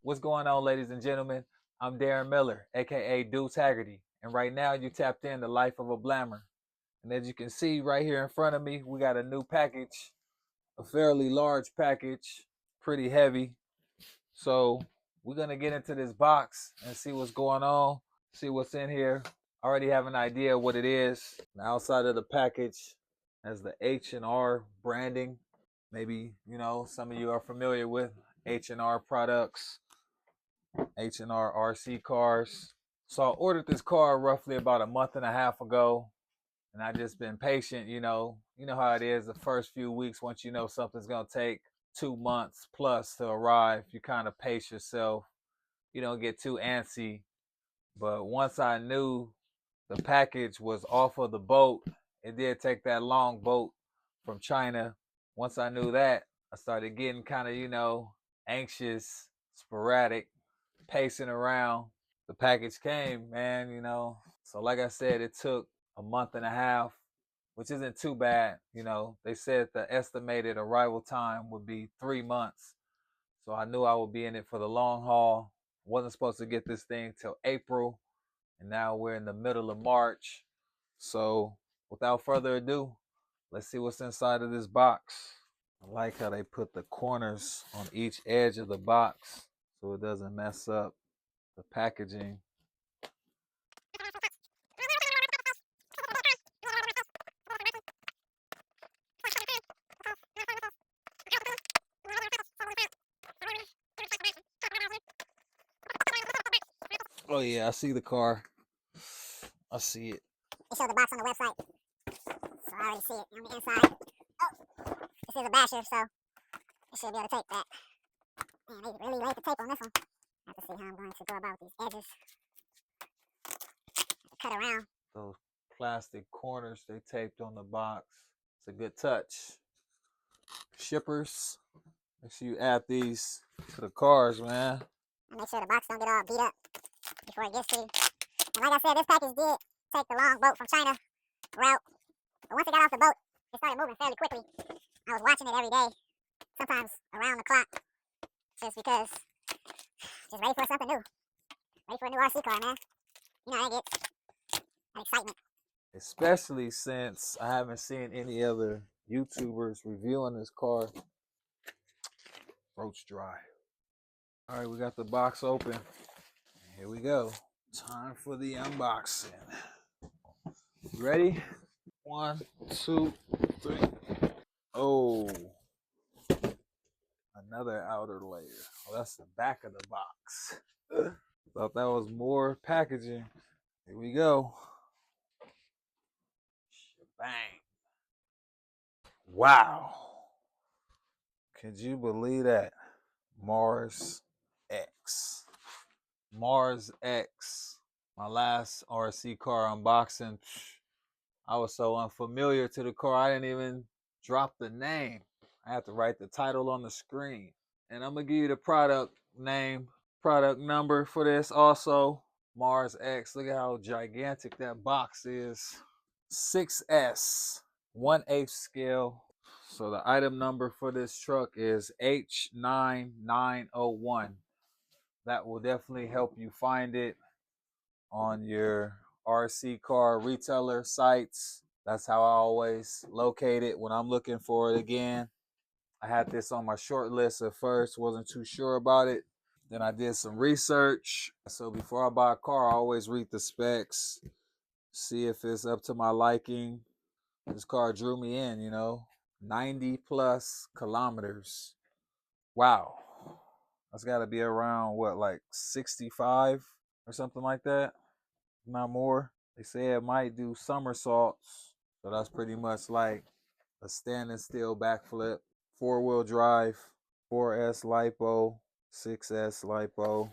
What's going on, ladies and gentlemen? I'm Darren Miller, aka Deuce Haggerty, and right now you tapped in the life of a blammer. And as you can see right here in front of me, we got a new package, a fairly large package, pretty heavy. So we're gonna get into this box and see what's going on, see what's in here. I already have an idea what it is. The outside of the package has the HNR branding. Maybe some of you are familiar with HNR products. H&R RC cars. So I ordered this car roughly about a month and a half ago, and I just been patient. You know how it is. The first few weeks, once you know something's gonna take 2 months plus to arrive, you kind of pace yourself. You don't get too antsy. But once I knew the package was off of the boat, it did take that long boat from China. Once I knew that, I started getting kind of anxious, sporadic, pacing around. The package came, man. So like I said, it took a month and a half, which isn't too bad. They said the estimated arrival time would be 3 months. So I knew I would be in it for the long haul. Wasn't supposed to get this thing till April, and now we're in the middle of March. So without further ado, let's see what's inside of this box. I like how they put the corners on each edge of the box so it doesn't mess up the packaging. Oh yeah, I see the car. I see it. They show the box on the website, so I already see it on the inside. Oh, this is a basher, so it should be able to take that. Man, they really laid the tape on this one. I have to see how I'm going to go about these edges. Cut around. Those plastic corners they taped on the box. It's a good touch. Shippers, make sure you add these to the cars, man. And make sure the box don't get all beat up before it gets to you. And like I said, this package did take the long boat from China route. But once it got off the boat, it started moving fairly quickly. I was watching it every day, sometimes around the clock, just because, just ready for something new. Ready for a new RC car, man. You know how that gets. That excitement. Especially since I haven't seen any other YouTubers reviewing this car. Throat's dry. All right, we got the box open. Here we go. Time for the unboxing. You ready? 1, 2, 3. Oh, another outer layer. Oh, that's the back of the box. Thought that was more packaging. Here we go. Bang. Wow. Could you believe that? Mars X. Mars X. My last RC car unboxing. I was so unfamiliar to the car, I didn't even drop the name. I had to write the title on the screen. And I'm going to give you the product name, product number for this also. Mars X. Look at how gigantic that box is. 6S, 1/8 scale. So the item number for this truck is H9901. That will definitely help you find it on your RC car retailer sites. That's how I always locate it when I'm looking for it again. I had this on my short list at first, wasn't too sure about it. Then I did some research. So before I buy a car, I always read the specs, see if it's up to my liking. This car drew me in, 90 plus kilometers. Wow. That's got to be around like 65 or something like that, not more. They say it might do somersaults, so that's pretty much like a standing still backflip. 4-wheel drive, 4S lipo, 6S lipo,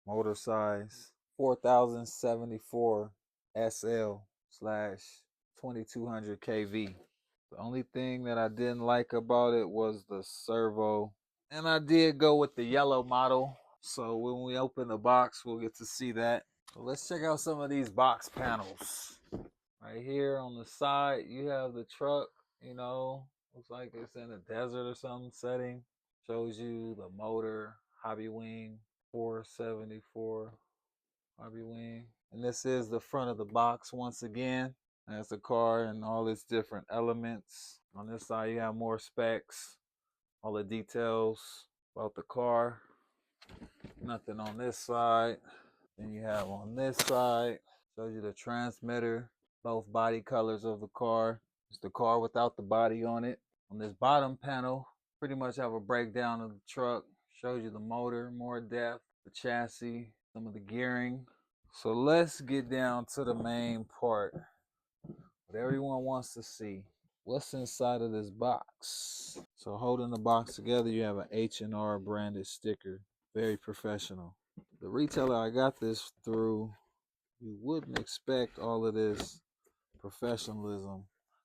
motor size 4074 SL slash 2200 kV. The only thing that I didn't like about it was the servo. And I did go with the yellow model. So when we open the box, we'll get to see that. So let's check out some of these box panels. Right here on the side, you have the truck, looks like it's in a desert or something setting. Shows you the motor, hobby wing, 474 Hobby Wing. And this is the front of the box once again. That's the car and all its different elements. On this side, you have more specs, all the details about the car. Nothing on this side. Then you have on this side, shows you the transmitter, both body colors of the car. It's the car without the body on it. On this bottom panel, pretty much have a breakdown of the truck. Shows you the motor, more depth, the chassis, some of the gearing. So let's get down to the main part. What everyone wants to see. What's inside of this box? So holding the box together, you have an H&R branded sticker. Very professional. The retailer I got this through, you wouldn't expect all of this professionalism.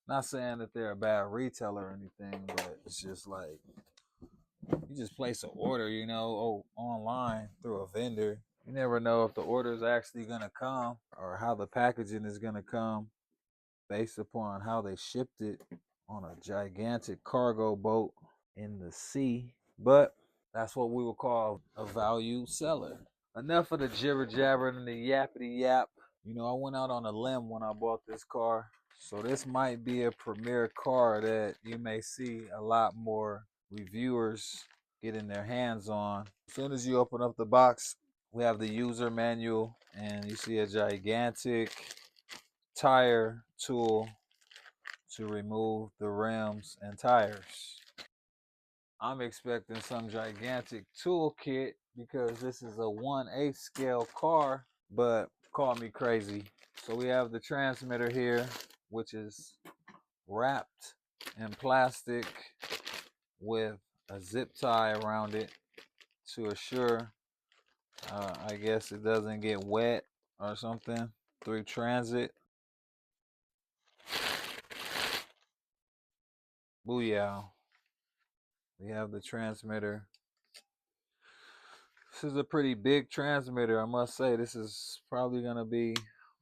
Not saying that they're a bad retailer or anything, but it's just like you just place an order, online through a vendor. You never know if the order is actually gonna come or how the packaging is gonna come based upon how they shipped it on a gigantic cargo boat in the sea. But that's what we would call a value seller. Enough of the jibber jabber and the yappity yap. I went out on a limb when I bought this car. So this might be a premier car that you may see a lot more reviewers getting their hands on. As soon as you open up the box, we have the user manual and you see a gigantic tire tool to remove the rims and tires. I'm expecting some gigantic toolkit because this is a 1/8 scale car, but call me crazy. So we have the transmitter here, which is wrapped in plastic with a zip tie around it to assure, I guess it doesn't get wet or something through transit. Booyah. We have the transmitter. This is a pretty big transmitter, I must say. This is probably going to be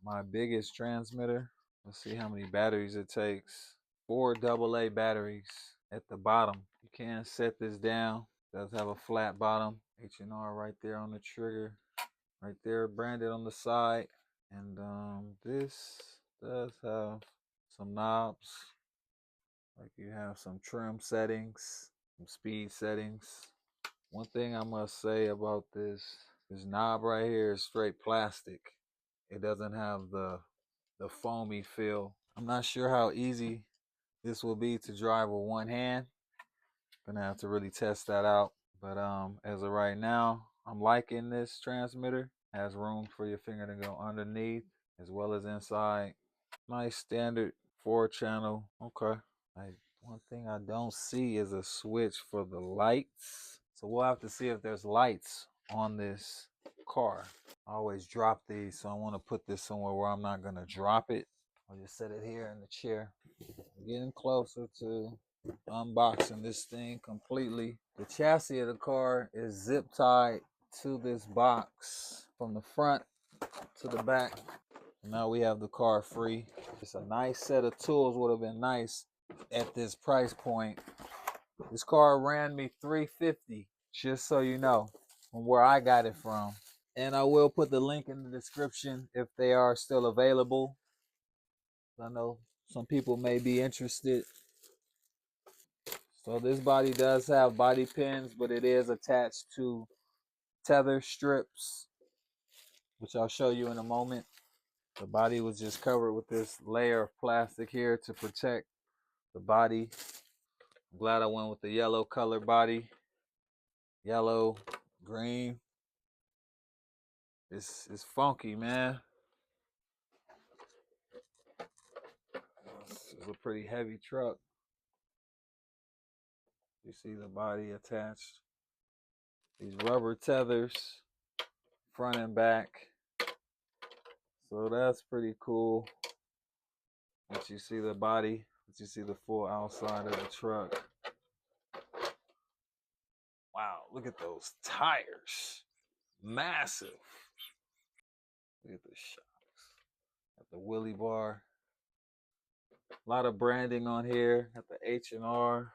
my biggest transmitter. Let's see how many batteries it takes. 4 AA batteries at the bottom. You can set this down. It does have a flat bottom. H&R right there on the trigger. Right there branded on the side. And this does have some knobs. Like you have some trim settings, some speed settings. One thing I must say about this knob right here is straight plastic. It doesn't have the foamy feel. I'm not sure how easy this will be to drive with one hand. Gonna have to really test that out. But as of right now, I'm liking this transmitter. Has room for your finger to go underneath as well as inside. Nice standard 4-channel. Okay. One thing I don't see is a switch for the lights. So we'll have to see if there's lights on this car. I always drop these, so I want to put this somewhere where I'm not going to drop it. I'll just set it here in the chair. Getting closer to unboxing this thing completely. The chassis of the car is zip tied to this box from the front to the back. Now we have the car free. It's a nice set of tools. Would have been nice at this price point. This car ran me $350, just so you know, from where I got it from. And I will put the link in the description if they are still available. I know some people may be interested. So this body does have body pins, but it is attached to tether strips, which I'll show you in a moment. The body was just covered with this layer of plastic here to protect the body. I'm glad I went with the yellow color body. Yellow, green. It's funky, man. It's a pretty heavy truck. You see the body attached. These rubber tethers, front and back. So that's pretty cool. Once you see the body, once you see the full outside of the truck. Wow, look at those tires. Massive. Look at the shocks. At the wheelie bar. A lot of branding on here. At the H&R.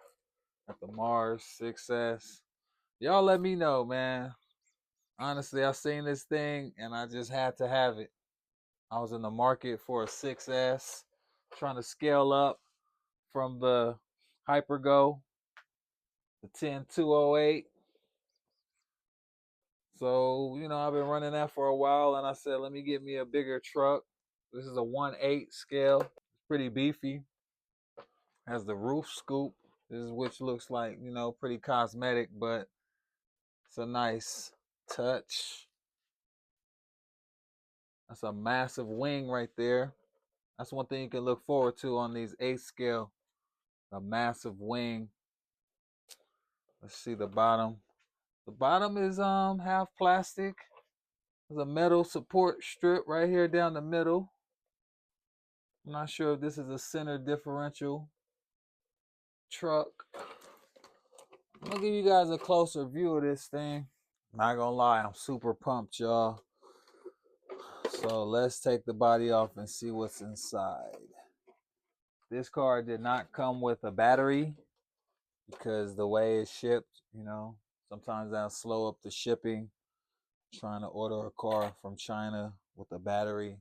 At the Mars 6S. Y'all let me know, man. Honestly, I seen this thing and I just had to have it. I was in the market for a 6S, trying to scale up from the Hypergo, the 10208. So, I've been running that for a while and I said, let me get me a bigger truck. This is a 1/8 scale. It's pretty beefy. Has the roof scoop. This is which looks like, pretty cosmetic, but it's a nice touch. That's a massive wing right there. That's one thing you can look forward to on these 8 scale. A massive wing. Let's see the bottom. The bottom is half plastic. There's a metal support strip right here down the middle. I'm not sure if this is a center differential truck. I'm gonna give you guys a closer view of this thing. Not gonna lie, I'm super pumped, y'all. So let's take the body off and see what's inside. This car did not come with a battery because the way it's shipped, sometimes that'll slow up the shipping. Trying to order a car from China with a battery,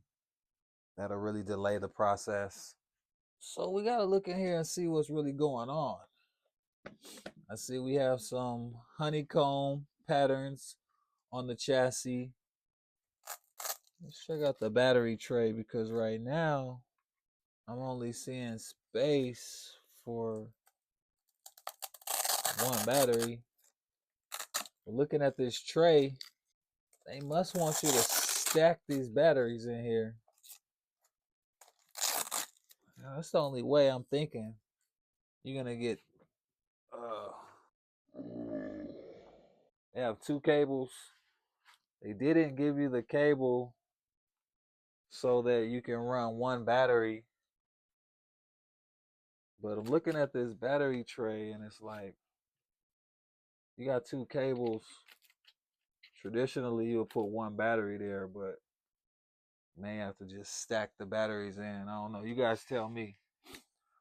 that'll really delay the process. So we gotta look in here and see what's really going on. I see we have some honeycomb patterns on the chassis. Let's check out the battery tray because right now I'm only seeing space for one battery. But looking at this tray, they must want you to stack these batteries in here. Now, that's the only way I'm thinking. You're gonna get they have 2 cables. They didn't give you the cable so that you can run one battery. But I'm looking at this battery tray and it's like you got 2 cables. Traditionally you'll put one battery there, but may have to just stack the batteries in. I don't know. You guys tell me.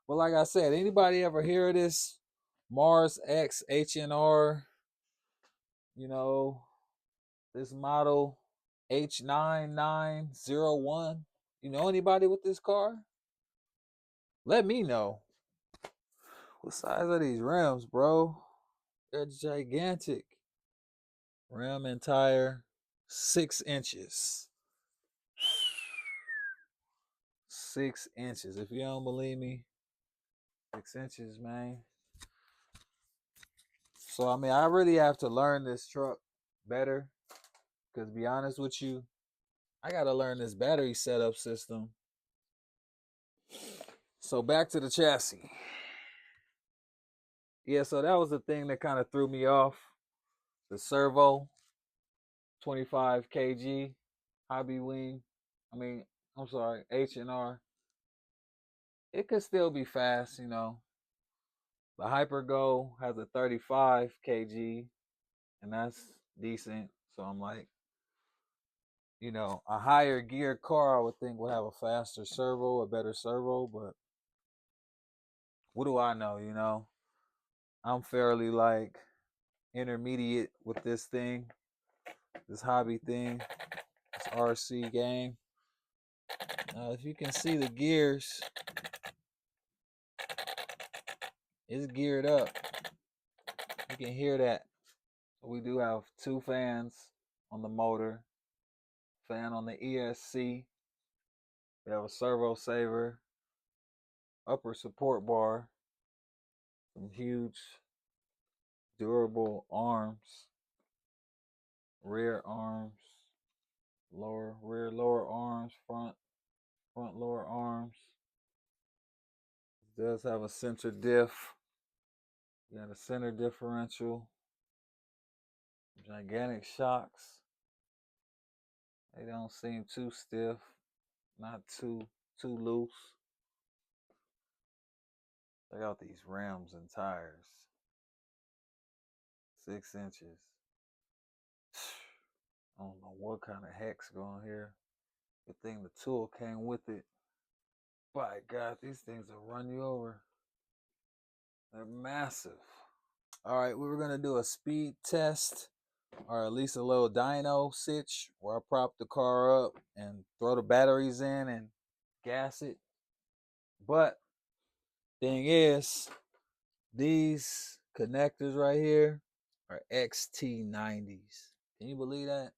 But like I said, anybody ever hear of this Mars X HNR? This model H9901. You know anybody with this car? Let me know. What size are these rims, bro? They're gigantic. Rim and tire, 6 inches. 6 inches. If you don't believe me, 6 inches, man. So, I really have to learn this truck better. Because, to be honest with you, I got to learn this battery setup system. So, back to the chassis. Yeah, so that was the thing that kind of threw me off. The servo, 25 kg, hobby wing. I'm sorry, HNR. It could still be fast. The Hypergo has a 35 kg, and that's decent. So I'm like, a higher gear car I would think would have a faster servo, a better servo, but what do I know? I'm fairly like intermediate with this thing, this hobby thing, this RC game. If you can see the gears, it's geared up. You can hear that. We do have 2 fans on the motor, fan on the ESC. We have a servo saver, upper support bar, some huge durable arms, rear arms, rear lower arms, front lower arms. It does have a center diff. You got a center differential, gigantic shocks. They don't seem too stiff, not too loose. Check out these rims and tires. 6 inches. I don't know what kind of hex going here. Good thing the tool came with it. By God, these things will run you over. They're massive. All right, we were going to do a speed test or at least a little dyno sitch where I prop the car up and throw the batteries in and gas it. But thing is, these connectors right here are XT90s. Can you believe that?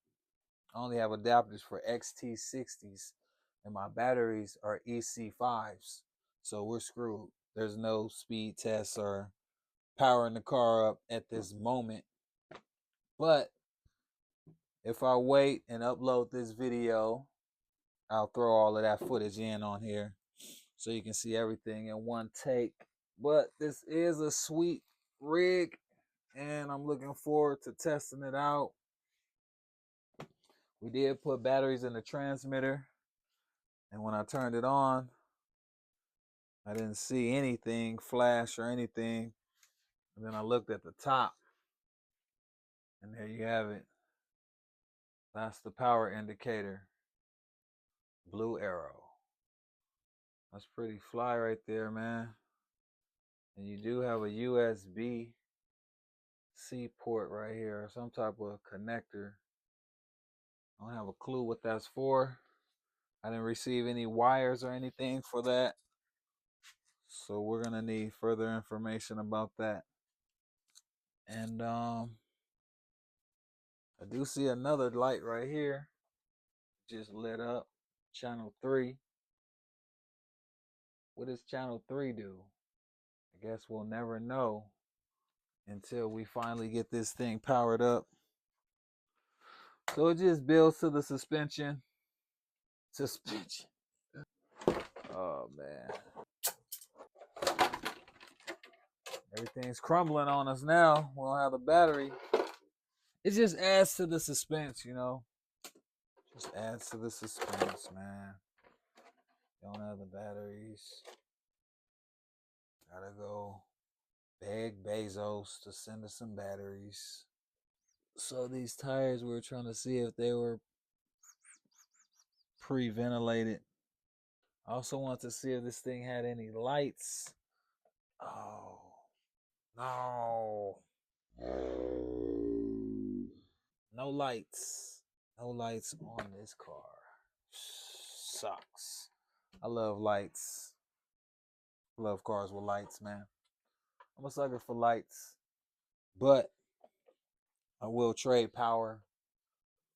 I only have adapters for XT60s, and my batteries are EC5s. So we're screwed. There's no speed tests or powering the car up at this moment. But if I wait and upload this video, I'll throw all of that footage in on here so you can see everything in one take. But this is a sweet rig, and I'm looking forward to testing it out. We did put batteries in the transmitter, and when I turned it on, I didn't see anything flash or anything. And then I looked at the top, and there you have it. That's the power indicator. Blue arrow. That's pretty fly right there, man. And you do have a USB C port right here, or some type of connector. I don't have a clue what that's for. I didn't receive any wires or anything for that. So we're gonna need further information about that. And I do see another light right here. Just lit up. Channel 3. What does channel 3 do? I guess we'll never know until we finally get this thing powered up. So it just builds to the suspension. Oh man. Everything's crumbling on us now. We don't have the battery. It just adds to the suspense, you know. Just adds to the suspense, man. Don't have the batteries. Gotta go beg Bezos to send us some batteries. So these tires, we were trying to see if they were pre-ventilated. I also want to see if this thing had any lights. Oh, no. No lights. No lights on this car. Sucks. I love lights. I love cars with lights, man. I'm a sucker for lights. But I will trade power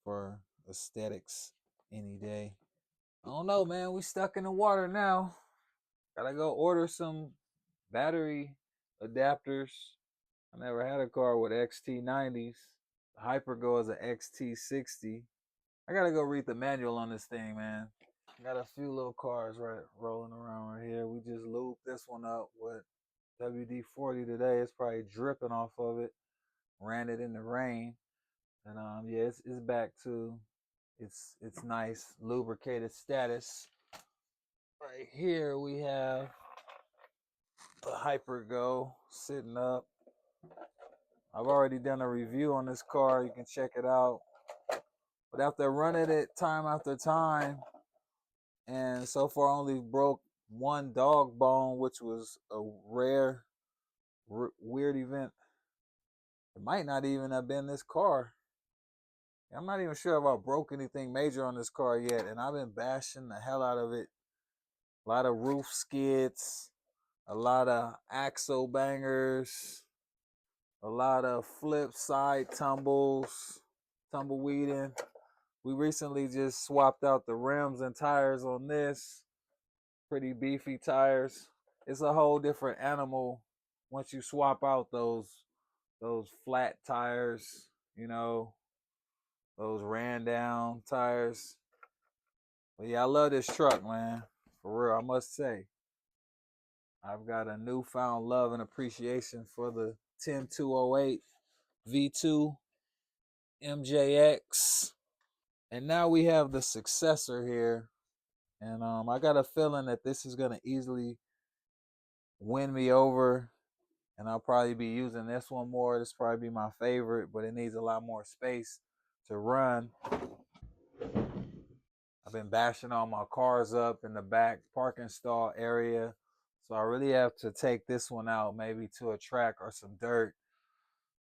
for aesthetics any day. I don't know, man. We stuck in the water now. Gotta go order some battery adapters. I never had a car with XT90s. The Hypergo is an XT60. I gotta go read the manual on this thing, man. Got a few little cars right rolling around right here. We just looped this one up with WD-40 today. It's probably dripping off of it. Ran it in the rain, and yeah, it's back to its nice lubricated status. Right here we have the Hypergo sitting up. I've already done a review on this car. You can check it out. But after running it time after time, and so far only broke one dog bone, which was a rare, weird event. It might not even have been this car. I'm not even sure if I broke anything major on this car yet, and I've been bashing the hell out of it. A lot of roof skids, a lot of axle bangers, a lot of flip side tumbles, tumbleweeding. We recently just swapped out the rims and tires on this. Pretty beefy tires. It's a whole different animal once you swap out those flat tires, you know, those ran down tires. But yeah, I love this truck, man. For real, I must say. I've got a newfound love and appreciation for the 10208 V2 MJX. And now we have the successor here. And I got a feeling that this is going to easily win me over. And I'll probably be using this one more. This probably be my favorite, but it needs a lot more space to run. I've been bashing all my cars up in the back parking stall area. So I really have to take this one out, maybe to a track or some dirt,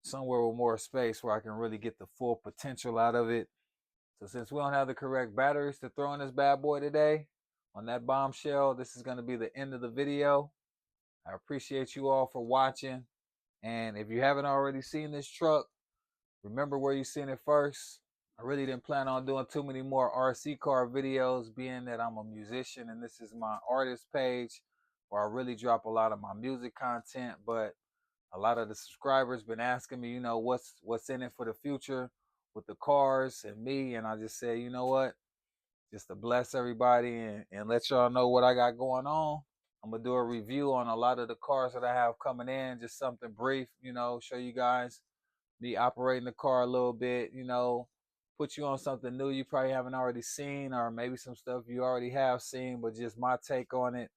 somewhere with more space where I can really get the full potential out of it. So since we don't have the correct batteries to throw in this bad boy today, on that bombshell, this is going to be the end of the video. I appreciate you all for watching. And if you haven't already seen this truck, remember where you seen it first. I really didn't plan on doing too many more RC car videos, being that I'm a musician and this is my artist page where I really drop a lot of my music content. But a lot of the subscribers been asking me, what's in it for the future with the cars and me. And I just said, you know what, just to bless everybody and let y'all know what I got going on. I'm going to do a review on a lot of the cars that I have coming in, just something brief, show you guys me operating the car a little bit, put you on something new you probably haven't already seen, or maybe some stuff you already have seen, but just my take on it.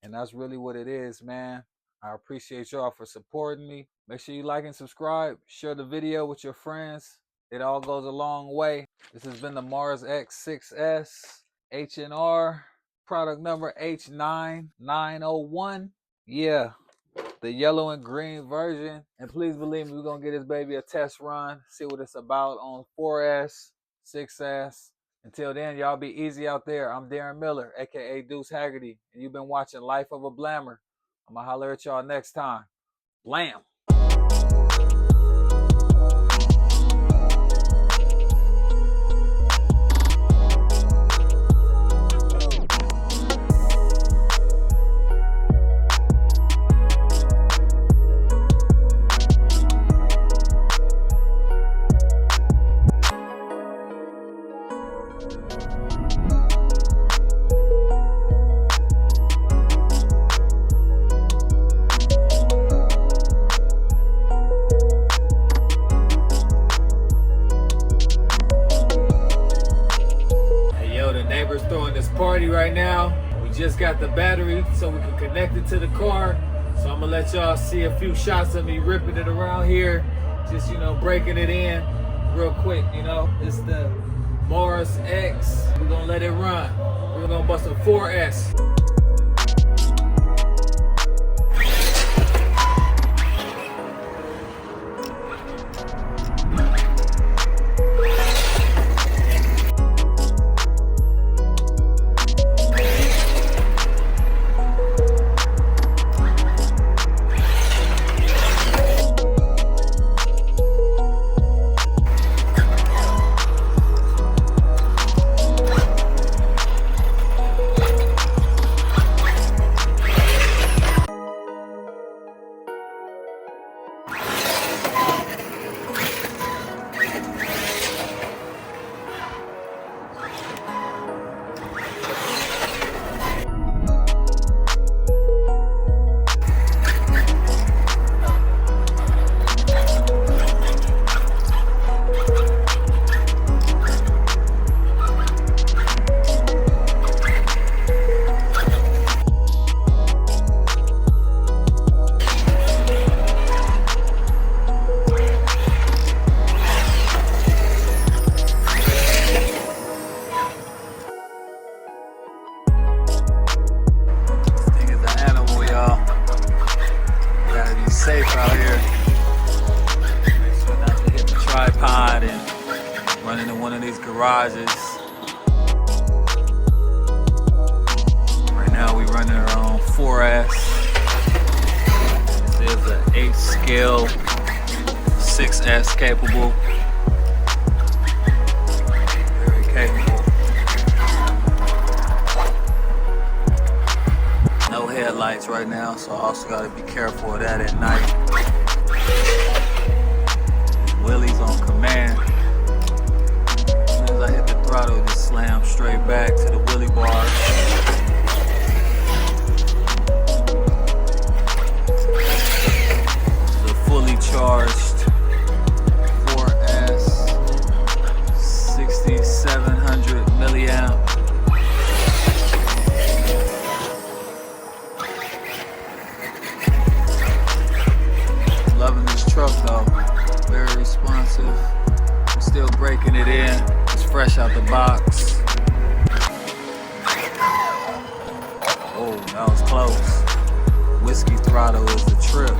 And that's really what it is, man. I appreciate y'all for supporting me. Make sure you like and subscribe. Share the video with your friends. It all goes a long way. This has been the Mars X6S HNR, product number H9901. Yeah, the yellow and green version. And please believe me, we're going to get this baby a test run, see what it's about on 4S, 6S. Until then, y'all be easy out there. I'm Darren Miller, aka Deuce Haggerty, and you've been watching Life of a Blammer. I'm going to holler at y'all next time. Blam! Throwing this party right now. We just got the battery so we can connect it to the car. So I'm gonna let y'all see a few shots of me ripping it around here, just breaking it in real quick. It's the Mars X. We're gonna let it run. We're gonna bust a 4S. Safe out here. Make sure not to hit the tripod and run into one of these garages. Right now we running our own 4S. This is an 8-scale 6S capable. Very capable. No headlights right now, so I also got to be careful of that at night. Wheelies on command. As soon as I hit the throttle, it just slam straight back to the wheelie bars. The fully charged 4S 6700 milliamp. Loving this truck though, very responsive. We're still breaking it in. It's fresh out the box. Oh, that was close. Whiskey throttle is the trip.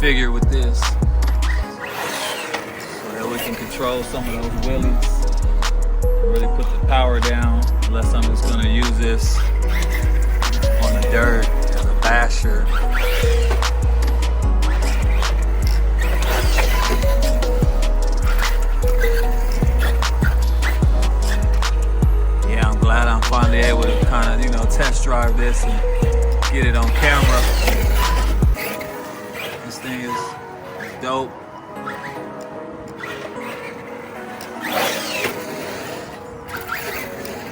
configured with this so that we can control some of those wheelies. Really put the power down, unless I'm just gonna use this on the dirt as a basher. Yeah, I'm glad I'm finally able to kind of, test drive this and get it on camera. This thing is dope.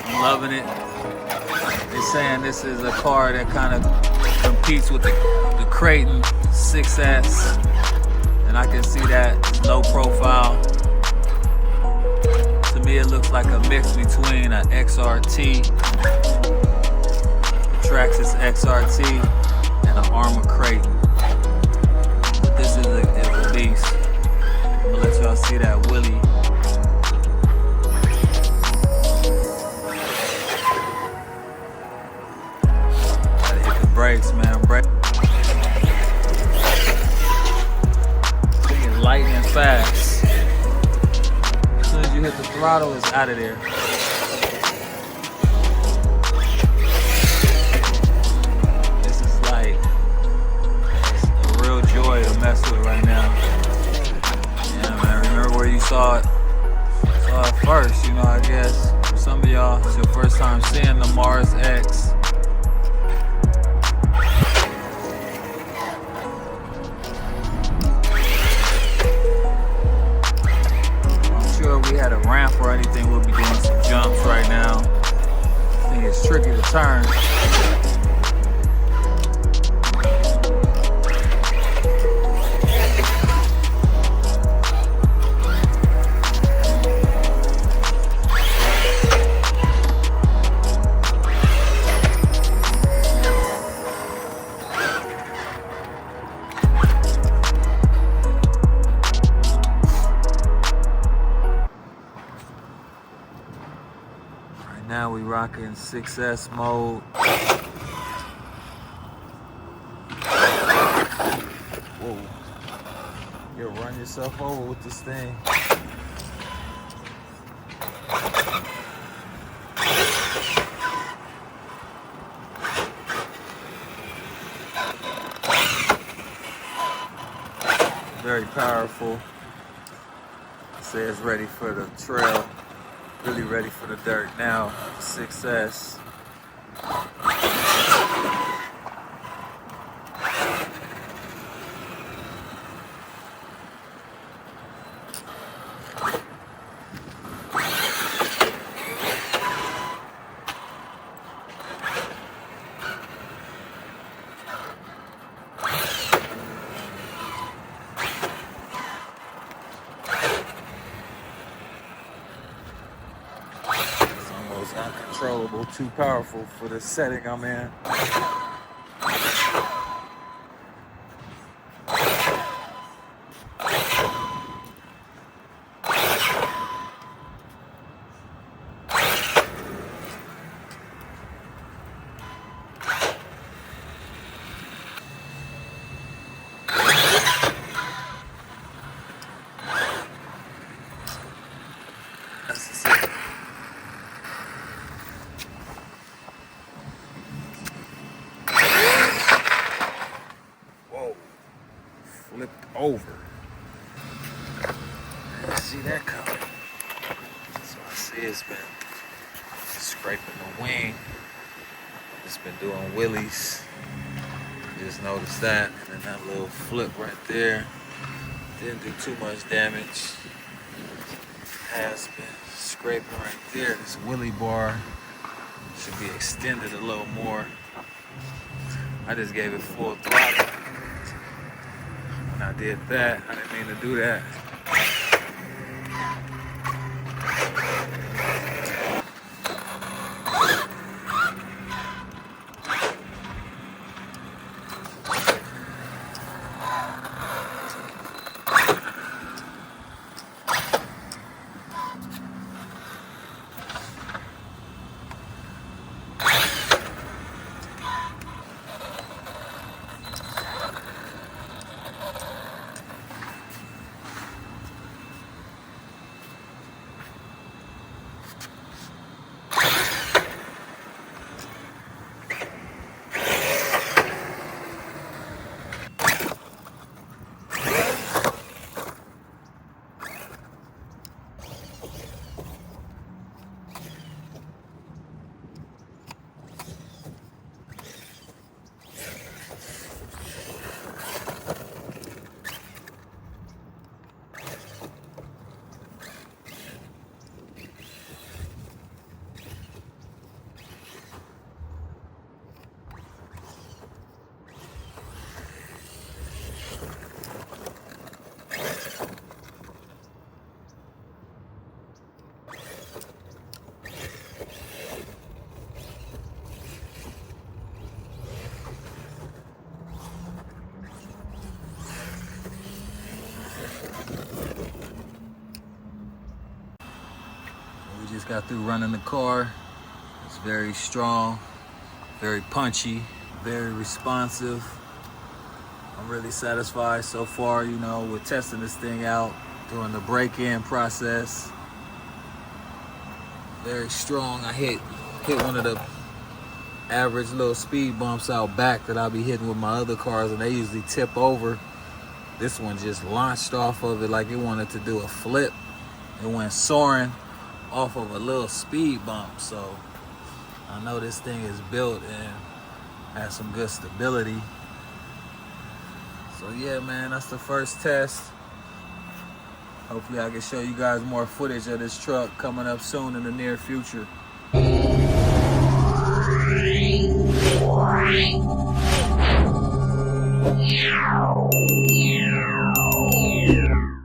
I'm loving it. They're saying this is a car that kind of competes with the Creighton 6S, and I can see that it's low profile. To me, it looks like a mix between an XRT, a Traxxas XRT, and an Armour Creighton. But this is a beast. I'm gonna let y'all see that wheelie. Brakes, man. It's lightning fast. As soon as you hit the throttle, it's out of there. This is like a real joy to mess with right now. Yeah, man. Remember where you saw it first, I guess. For some of y'all, it's your first time seeing the Mars X. We had a ramp or anything, we'll be doing some jumps right now. I think it's tricky to turn. Now we rocking 6S mode. Whoa. You'll run yourself over with this thing. Very powerful. It says ready for the trail. Really ready for the dirt now. 6S. Uncontrollable, too powerful for the setting I'm in. Flipped over. I see that coming. So I see it's been scraping the wing. It's been doing wheelies. Just noticed that. And then that little flip right there. Didn't do too much damage. Has been scraping right there. This wheelie bar should be extended a little more. I just gave it full throttle. When I did that, I didn't mean to do that. got through running the car. It's very strong, very punchy, very responsive. I'm really satisfied so far, you know, with testing this thing out, doing the break-in process. Very strong. I hit one of the average little speed bumps out back that I'll be hitting with my other cars, and they usually tip over. This one just launched off of it like it wanted to do a flip. It went soaring off of a little speed bump. So I know this thing is built and has some good stability. So yeah, man, that's the first test. Hopefully I can show you guys more footage of this truck coming up soon in the near future.